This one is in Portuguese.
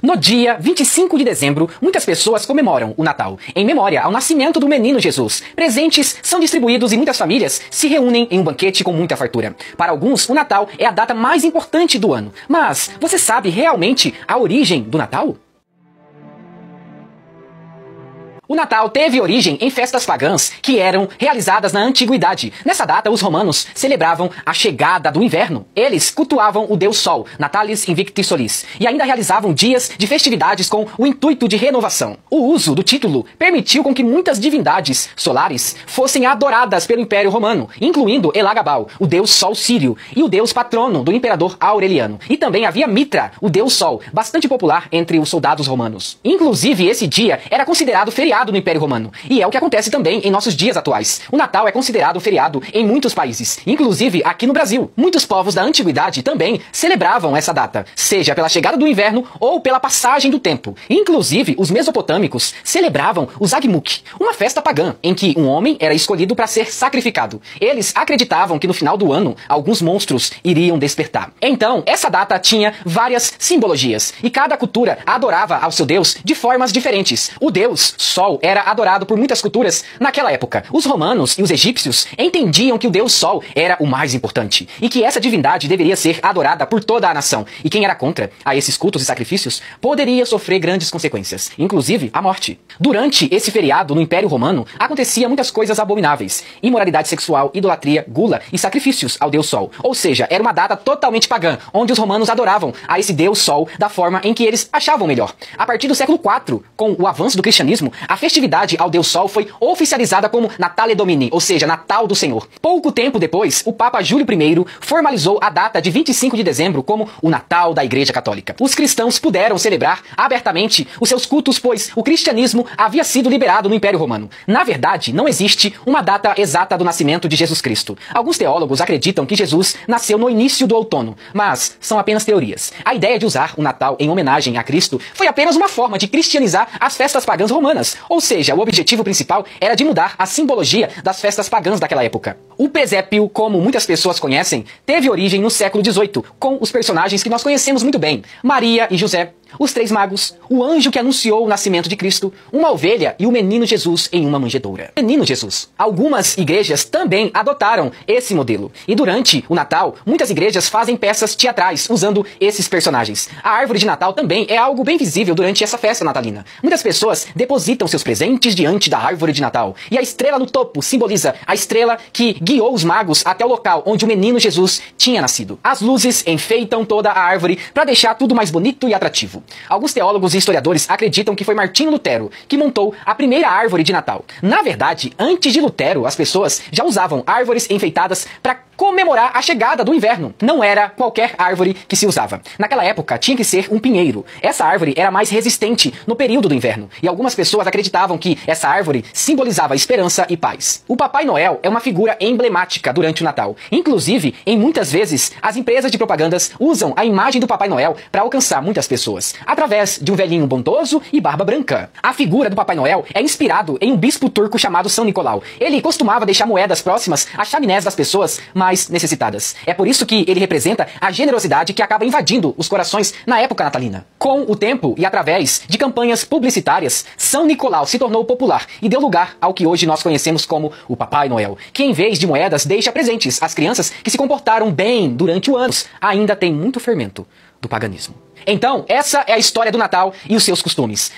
No dia 25 de dezembro, muitas pessoas comemoram o Natal, em memória ao nascimento do menino Jesus. Presentes são distribuídos e muitas famílias se reúnem em um banquete com muita fartura. Para alguns, o Natal é a data mais importante do ano. Mas você sabe realmente a origem do Natal? O Natal teve origem em festas pagãs que eram realizadas na antiguidade. Nessa data, os romanos celebravam a chegada do inverno. Eles cultuavam o deus Sol, Natalis Invictus Solis, e ainda realizavam dias de festividades com o intuito de renovação. O uso do título permitiu com que muitas divindades solares fossem adoradas pelo Império Romano, incluindo Elagabal, o deus Sol sírio, e o deus patrono do imperador Aureliano. E também havia Mitra, o deus Sol, bastante popular entre os soldados romanos. Inclusive, esse dia era considerado feriado no Império Romano, e é o que acontece também em nossos dias atuais. O Natal é considerado feriado em muitos países, inclusive aqui no Brasil. Muitos povos da antiguidade também celebravam essa data, seja pela chegada do inverno ou pela passagem do tempo. Inclusive, os mesopotâmicos celebravam o Zagmuk, uma festa pagã em que um homem era escolhido para ser sacrificado. Eles acreditavam que no final do ano, alguns monstros iriam despertar. Então, essa data tinha várias simbologias, e cada cultura adorava ao seu deus de formas diferentes. O deus Sol era adorado por muitas culturas naquela época. Os romanos e os egípcios entendiam que o deus Sol era o mais importante e que essa divindade deveria ser adorada por toda a nação. E quem era contra a esses cultos e sacrifícios poderia sofrer grandes consequências, inclusive a morte. Durante esse feriado no Império Romano, acontecia muitas coisas abomináveis: imoralidade sexual, idolatria, gula e sacrifícios ao deus Sol. Ou seja, era uma data totalmente pagã, onde os romanos adoravam a esse deus Sol da forma em que eles achavam melhor. A partir do século IV, com o avanço do cristianismo, a festividade ao deus Sol foi oficializada como Natale Domini, ou seja, Natal do Senhor. Pouco tempo depois, o Papa Júlio I formalizou a data de 25 de dezembro como o Natal da Igreja Católica. Os cristãos puderam celebrar abertamente os seus cultos, pois o cristianismo havia sido liberado no Império Romano. Na verdade, não existe uma data exata do nascimento de Jesus Cristo. Alguns teólogos acreditam que Jesus nasceu no início do outono, mas são apenas teorias. A ideia de usar o Natal em homenagem a Cristo foi apenas uma forma de cristianizar as festas pagãs romanas. Ou seja, o objetivo principal era de mudar a simbologia das festas pagãs daquela época. O presépio, como muitas pessoas conhecem, teve origem no século XVIII, com os personagens que nós conhecemos muito bem: Maria e José, os três magos, o anjo que anunciou o nascimento de Cristo, uma ovelha e o menino Jesus em uma manjedoura. Menino Jesus. Algumas igrejas também adotaram esse modelo. E durante o Natal, muitas igrejas fazem peças teatrais usando esses personagens. A árvore de Natal também é algo bem visível durante essa festa natalina. Muitas pessoas depositam seus presentes diante da árvore de Natal. E a estrela no topo simboliza a estrela que guiou os magos até o local onde o menino Jesus tinha nascido. As luzes enfeitam toda a árvore para deixar tudo mais bonito e atrativo. Alguns teólogos e historiadores acreditam que foi Martinho Lutero que montou a primeira árvore de Natal. Na verdade, antes de Lutero, as pessoas já usavam árvores enfeitadas para comemorar a chegada do inverno. Não era qualquer árvore que se usava. Naquela época, tinha que ser um pinheiro. Essa árvore era mais resistente no período do inverno, e algumas pessoas acreditavam que essa árvore simbolizava esperança e paz. O Papai Noel é uma figura emblemática durante o Natal. Inclusive, em muitas vezes, as empresas de propagandas usam a imagem do Papai Noel para alcançar muitas pessoas, através de um velhinho bondoso e barba branca. A figura do Papai Noel é inspirado em um bispo turco chamado São Nicolau. Ele costumava deixar moedas próximas às chaminés das pessoas mais necessitadas. É por isso que ele representa a generosidade que acaba invadindo os corações na época natalina. Com o tempo e através de campanhas publicitárias, São Nicolau se tornou popular e deu lugar ao que hoje nós conhecemos como o Papai Noel, que em vez de moedas deixa presentes às crianças que se comportaram bem durante o ano. Ainda tem muito fermento do paganismo. Então, essa é a história do Natal e os seus costumes.